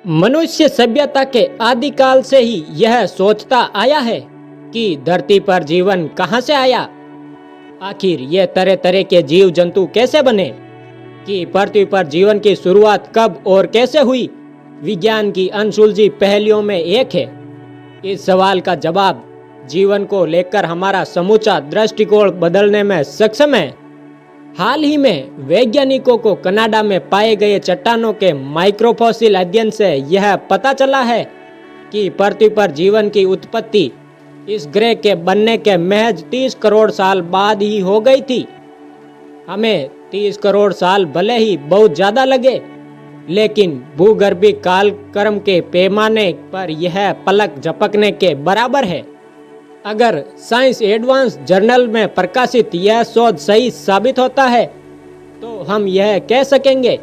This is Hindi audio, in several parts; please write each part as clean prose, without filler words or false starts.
मनुष्य सभ्यता के आदिकाल से ही यह सोचता आया है कि धरती पर जीवन कहाँ से आया। आखिर ये तरह तरह के जीव जंतु कैसे बने, कि पृथ्वी पर जीवन की शुरुआत कब और कैसे हुई। विज्ञान की अनसुलझी पहेलियों में एक है। इस सवाल का जवाब जीवन को लेकर हमारा समूचा दृष्टिकोण बदलने में सक्षम है। हाल ही में वैज्ञानिकों को कनाडा में पाए गए चट्टानों के माइक्रोफॉसिल अध्ययन से यह पता चला है कि पृथ्वी पर जीवन की उत्पत्ति इस ग्रह के बनने के महज 30 करोड़ साल बाद ही हो गई थी। हमें 30 करोड़ साल भले ही बहुत ज्यादा लगे, लेकिन भूगर्भीय कालक्रम के पैमाने पर यह पलक झपकने के बराबर है। अगर साइंस एडवांस जर्नल में प्रकाशित यह शोध सही साबित होता है तो हम यह कह सकेंगे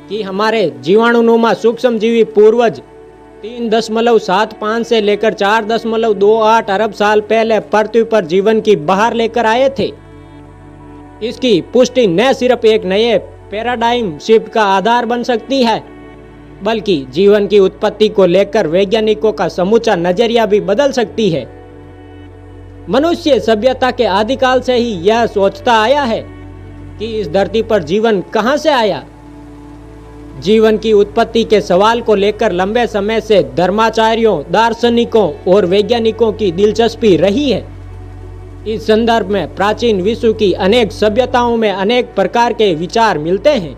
कि हमारे जीवाणुनुमा सूक्ष्मजीवी पूर्वज 3.75 से लेकर 4.28 अरब साल पहले पृथ्वी पर जीवन की बहार लेकर आए थे। इसकी पुष्टि न सिर्फ एक नए पैराडाइम शिफ्ट का आधार बन सकती है, बल्कि जीवन की उत्पत्ति को लेकर वैज्ञानिकों का समूचा नजरिया भी बदल सकती है। मनुष्य सभ्यता के आदिकाल से ही यह सोचता आया है कि इस धरती पर जीवन कहां से आया। जीवन की उत्पत्ति के सवाल को लेकर लंबे समय से धर्माचार्यों, दार्शनिकों और वैज्ञानिकों की दिलचस्पी रही है। इस संदर्भ में प्राचीन विश्व की अनेक सभ्यताओं में अनेक प्रकार के विचार मिलते हैं।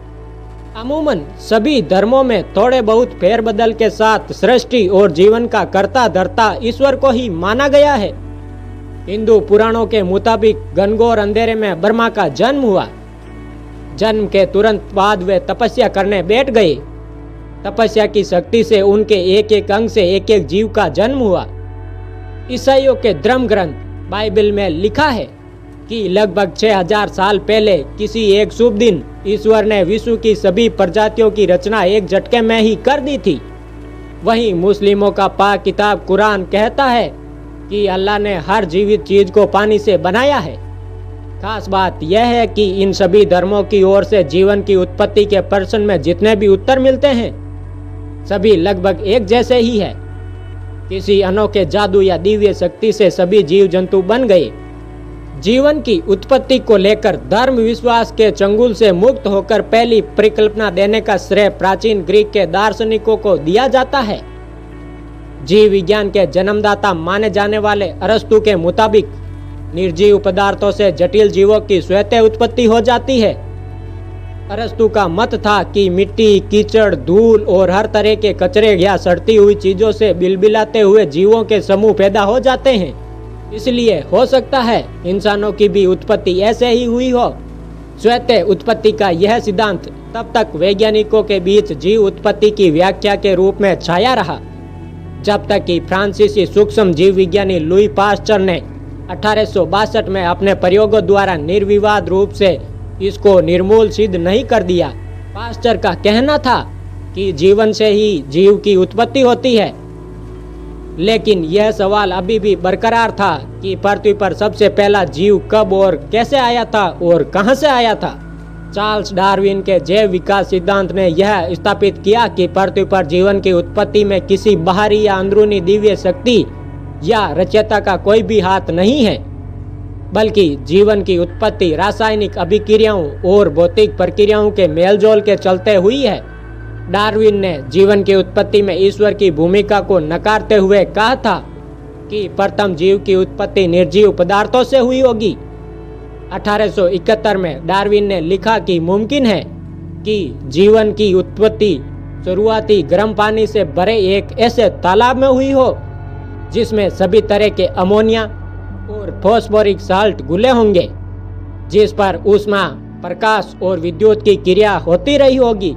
अमूमन सभी धर्मों में थोड़े बहुत फेरबदल के साथ सृष्टि और जीवन का कर्ता धर्ता ईश्वर को ही माना गया है। हिंदू पुराणों के मुताबिक घनघोर अंधेरे में ब्रह्मा का जन्म हुआ। जन्म के तुरंत बाद वे तपस्या करने बैठ गए। तपस्या की शक्ति से उनके एक एक अंग से एक एक जीव का जन्म हुआ। ईसाइयों के धर्म ग्रंथ बाइबल में लिखा है कि लगभग 6000 साल पहले किसी एक शुभ दिन ईश्वर ने विश्व की सभी प्रजातियों की रचना एक झटके में ही कर दी थी। वहीं मुस्लिमों का पाक किताब कुरान कहता है कि अल्लाह ने हर जीवित चीज को पानी से बनाया है। खास बात यह है कि इन सभी धर्मों की ओर से जीवन की उत्पत्ति के प्रश्न में जितने भी उत्तर मिलते हैं सभी लगभग एक जैसे ही है। किसी अनोखे जादू या दिव्य शक्ति से सभी जीव जंतु बन गए। जीवन की उत्पत्ति को लेकर धर्म विश्वास के चंगुल से मुक्त होकर पहली परिकल्पना देने का श्रेय प्राचीन ग्रीक के दार्शनिकों को दिया जाता है। जीव विज्ञान के जन्मदाता माने जाने वाले अरस्तु के मुताबिक निर्जीव पदार्थों से जटिल जीवों की स्वतः उत्पत्ति हो जाती है। अरस्तु का मत था कि मिट्टी, कीचड़, धूल और हर तरह के कचरे या सड़ती हुई चीजों से बिलबिलाते हुए जीवों के समूह पैदा हो जाते हैं। इसलिए हो सकता है इंसानों की भी उत्पत्ति ऐसे ही हुई हो। स्वतः उत्पत्ति का यह सिद्धांत तब तक वैज्ञानिकों के बीच जीव उत्पत्ति की व्याख्या के रूप में छाया रहा, जब तक कि फ्रांसीसी सूक्ष्म जीव विज्ञानी लुई पास्चर ने 1862 में अपने प्रयोगों द्वारा निर्विवाद रूप से इसको निर्मूल सिद्ध नहीं कर दिया। पास्चर का कहना था कि जीवन से ही जीव की उत्पत्ति होती है, लेकिन यह सवाल अभी भी बरकरार था कि पृथ्वी पर सबसे पहला जीव कब और कैसे आया था और कहां से आया था। चार्ल्स डार्विन के जैव विकास सिद्धांत ने यह स्थापित किया कि पृथ्वी पर जीवन की उत्पत्ति में किसी बाहरी या अंदरूनी दिव्य शक्ति या रचयिता का कोई भी हाथ नहीं है, बल्कि जीवन की उत्पत्ति रासायनिक अभिक्रियाओं और भौतिक प्रक्रियाओं के मेलजोल के चलते हुई है। डार्विन ने जीवन की उत्पत्ति में ईश्वर की भूमिका को नकारते हुए कहा था कि प्रथम जीव की उत्पत्ति निर्जीव पदार्थों से हुई होगी। 1871 में डार्विन ने लिखा कि मुमकिन है कि जीवन की उत्पत्ति शुरुआती गर्म पानी से भरे एक ऐसे तालाब में हुई हो जिसमें सभी तरह के अमोनिया और फॉस्फोरिक साल्ट घुले होंगे, जिस पर ऊष्मा, प्रकाश और विद्युत की क्रिया होती रही होगी।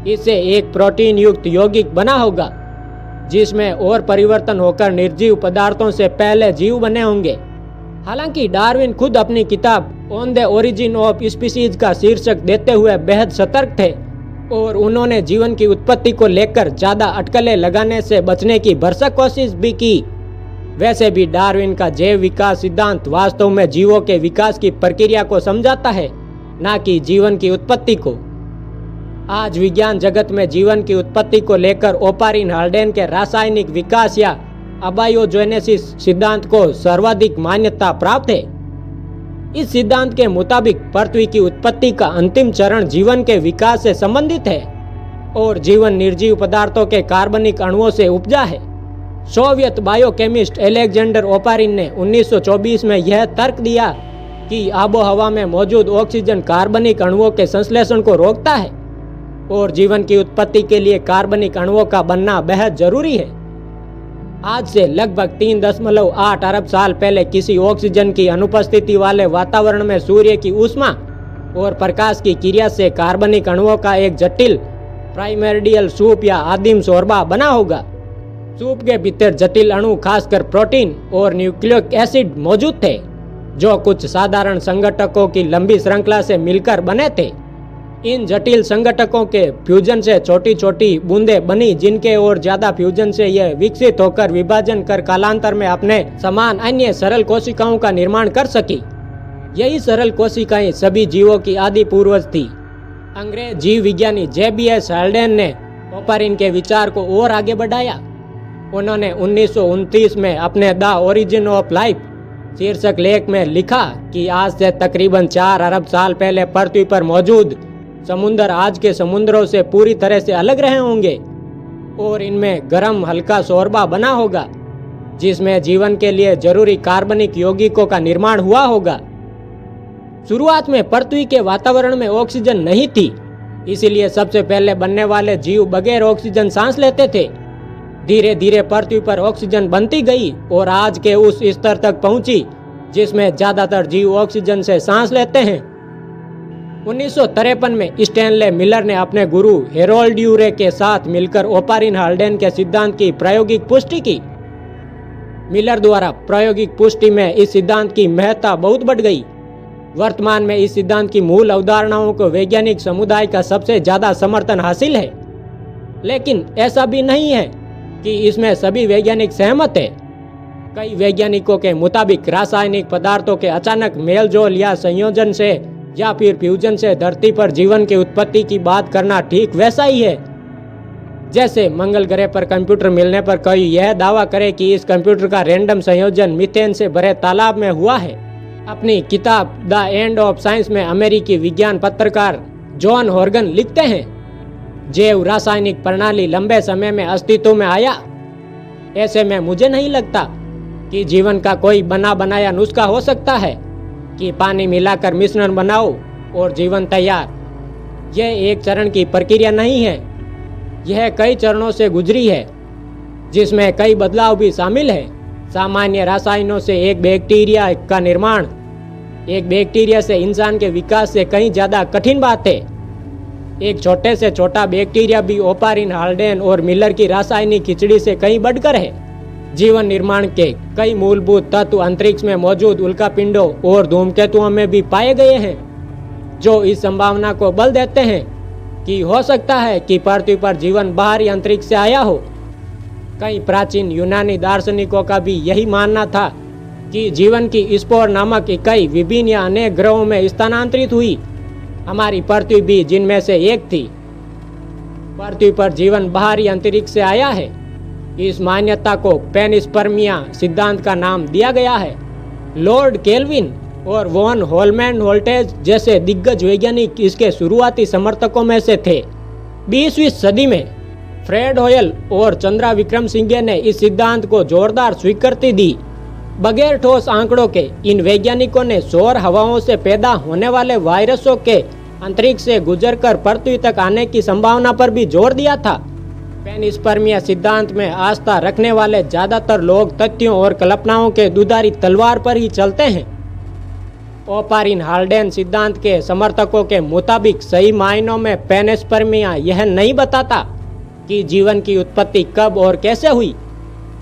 इससे एक प्रोटीन युक्त यौगिक बना होगा जिसमें और परिवर्तन होकर निर्जीव पदार्थों से पहले जीव बने होंगे। हालांकि डार्विन खुद अपनी किताब on the origin of species का शीर्षक देते हुए बेहद सतर्क थे और उन्होंने जीवन की उत्पत्ति को लेकर ज्यादा अटकलें लगाने से बचने की भरसक कोशिश भी की। वैसे भी डार्विन का जैव विकास सिद्धांत वास्तव में जीवों के विकास की प्रक्रिया को समझाता है, न कि जीवन की उत्पत्ति को। आज विज्ञान जगत में जीवन की उत्पत्ति को लेकर ओपारिन हाल्डेन के रासायनिक विकास या अबायोजेनेसिस सिद्धांत को सर्वाधिक मान्यता प्राप्त है। इस सिद्धांत के मुताबिक पृथ्वी की उत्पत्ति का अंतिम चरण जीवन के विकास से संबंधित है और जीवन निर्जीव पदार्थों के कार्बनिक अणुओं से उपजा है। सोवियत बायोकेमिस्ट अलेक्जेंडर ओपारिन ने 1924 में यह तर्क दिया कि आबोहवा में मौजूद ऑक्सीजन कार्बनिक अणुओं के संश्लेषण को रोकता है और जीवन की उत्पत्ति के लिए कार्बनिक अणुओं का बनना बेहद जरूरी है। आज से लगभग 3.8 अरब साल पहले किसी ऑक्सीजन की अनुपस्थिति वाले वातावरण में सूर्य की ऊष्मा और प्रकाश की क्रिया से कार्बनिक अणुओं का एक जटिल प्राइमर्डियल सूप या आदिम शोरबा बना होगा। सूप के भीतर जटिल अणु खासकर प्रोटीन और न्यूक्लिक एसिड मौजूद थे, जो कुछ साधारण संगठकों की लंबी श्रृंखला से मिलकर बने थे। इन जटिल संगठकों के फ्यूजन से छोटी छोटी बूंदें बनी, जिनके और ज्यादा फ्यूजन से यह विकसित होकर विभाजन कर कालांतर में अपने समान अन्य सरल कोशिकाओं का निर्माण कर सकी। यही सरल कोशिकाएं सभी जीवों की आदि पूर्वज थी। अंग्रेज जीव विज्ञानी JBS हाल्डेन ने ओपारिन के विचार को और आगे बढ़ाया। उन्होंने 1929 में अपने द ओरिजिन ऑफ लाइफ शीर्षक लेख में लिखा कि आज से तकरीबन 4 अरब साल पहले पृथ्वी पर मौजूद समुद्र आज के समुद्रों से पूरी तरह से अलग रहे होंगे और इनमें गर्म हल्का शोरबा बना होगा, जिसमें जीवन के लिए जरूरी कार्बनिक यौगिकों का निर्माण हुआ होगा। शुरुआत में पृथ्वी के वातावरण में ऑक्सीजन नहीं थी, इसीलिए सबसे पहले बनने वाले जीव बगैर ऑक्सीजन सांस लेते थे। धीरे धीरे पृथ्वी पर ऑक्सीजन बनती गई और आज के उस स्तर तक पहुंची जिसमें ज्यादातर जीव ऑक्सीजन से सांस लेते हैं। 1953 में स्टैनले मिलर ने अपने गुरु हेरोल्ड यूरे के साथ मिलकर ओपारिन हाल्डेन के सिद्धांत की प्रायोगिक पुष्टि की। मिलर द्वारा प्रायोगिक पुष्टि में इस सिद्धांत की महत्ता बहुत बढ़ गई। वर्तमान में इस सिद्धांत की मूल अवधारणाओं को वैज्ञानिक समुदाय का सबसे ज्यादा समर्थन हासिल है, लेकिन ऐसा भी नहीं है कि इसमें सभी वैज्ञानिक सहमत है। कई वैज्ञानिकों के मुताबिक रासायनिक पदार्थों के अचानक मेलजोल या संयोजन से या फिर फ्यूजन से धरती पर जीवन की उत्पत्ति की बात करना ठीक वैसा ही है जैसे मंगल ग्रह पर कंप्यूटर मिलने पर कोई यह दावा करे कि इस कंप्यूटर का रैंडम संयोजन मीथेन से भरे तालाब में हुआ है। अपनी किताब द एंड ऑफ साइंस में अमेरिकी विज्ञान पत्रकार जॉन हॉर्गन लिखते हैं, जैव रासायनिक प्रणाली लंबे समय में अस्तित्व में आया। ऐसे में मुझे नहीं लगता कि जीवन का कोई बना बनाया नुस्खा हो सकता है कि पानी मिलाकर मिश्रण बनाओ और जीवन तैयार। यह एक चरण की प्रक्रिया नहीं है, यह कई चरणों से गुजरी है, जिसमें कई बदलाव भी शामिल है। सामान्य रसायनों से एक बैक्टीरिया का निर्माण एक बैक्टीरिया से इंसान के विकास से कहीं ज्यादा कठिन बात है। एक छोटे से छोटा बैक्टीरिया भी ओपारिन हाल्डेन और मिलर की रासायनिक खिचड़ी से कहीं बढ़कर है। जीवन निर्माण के कई मूलभूत तत्व अंतरिक्ष में मौजूद उल्कापिंडों और धूमकेतुओं में भी पाए गए हैं, जो इस संभावना को बल देते हैं कि हो सकता है कि पृथ्वी पर जीवन बाहरी अंतरिक्ष से आया हो। कई प्राचीन यूनानी दार्शनिकों का भी यही मानना था कि जीवन की स्पोर नामक इकाई विभिन्न या अनेक ग्रहों में स्थानांतरित हुई। हमारी पृथ्वी भी जिनमें से एक थी। पृथ्वी पर जीवन बाहरी अंतरिक्ष से आया है। इस मान्यता को पेनिस्पर्मिया सिद्धांत का नाम दिया गया है। लॉर्ड केल्विन और वॉन होलमैन वोल्टेज जैसे दिग्गज वैज्ञानिक इसके शुरुआती समर्थकों में से थे। 20वीं सदी में फ्रेड होयल और चंद्रा विक्रम सिंघे ने इस सिद्धांत को जोरदार स्वीकृति दी। बगैर ठोस आंकड़ों के इन वैज्ञानिकों ने सौर हवाओं से पैदा होने वाले वायरसों के अंतरिक्ष से गुजरकर पृथ्वी तक आने की संभावना पर भी जोर दिया था। पेनिस्पर्मिया सिद्धांत में आस्था रखने वाले ज्यादातर लोग तथ्यों और कल्पनाओं के दुधारी तलवार पर ही चलते हैं। ओपारिन हाल्डेन सिद्धांत के समर्थकों के मुताबिक सही मायनों में पेनिस्पर्मिया यह नहीं बताता कि जीवन की उत्पत्ति कब और कैसे हुई,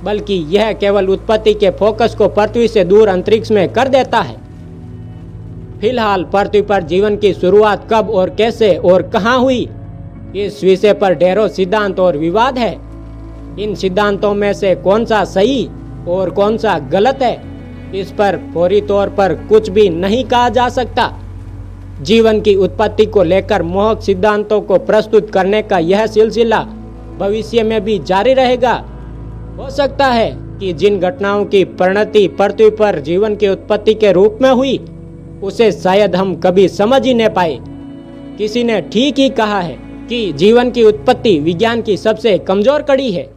बल्कि यह केवल उत्पत्ति के फोकस को पृथ्वी से दूर अंतरिक्ष में कर देता है। फिलहाल पृथ्वी पर जीवन की शुरुआत कब और कैसे और कहां हुई, इस विषय पर ढेरों सिद्धांत और विवाद है। इन सिद्धांतों में से कौन सा सही और कौन सा गलत है, इस पर फौरी तौर पर कुछ भी नहीं कहा जा सकता। जीवन की उत्पत्ति को लेकर मोहक सिद्धांतों को प्रस्तुत करने का यह सिलसिला भविष्य में भी जारी रहेगा। हो सकता है कि जिन घटनाओं की परिणति पृथ्वी पर जीवन की उत्पत्ति के रूप में हुई उसे शायद हम कभी समझ ही न पाए। किसी ने ठीक ही कहा है कि जीवन की उत्पत्ति विज्ञान की सबसे कमजोर कड़ी है।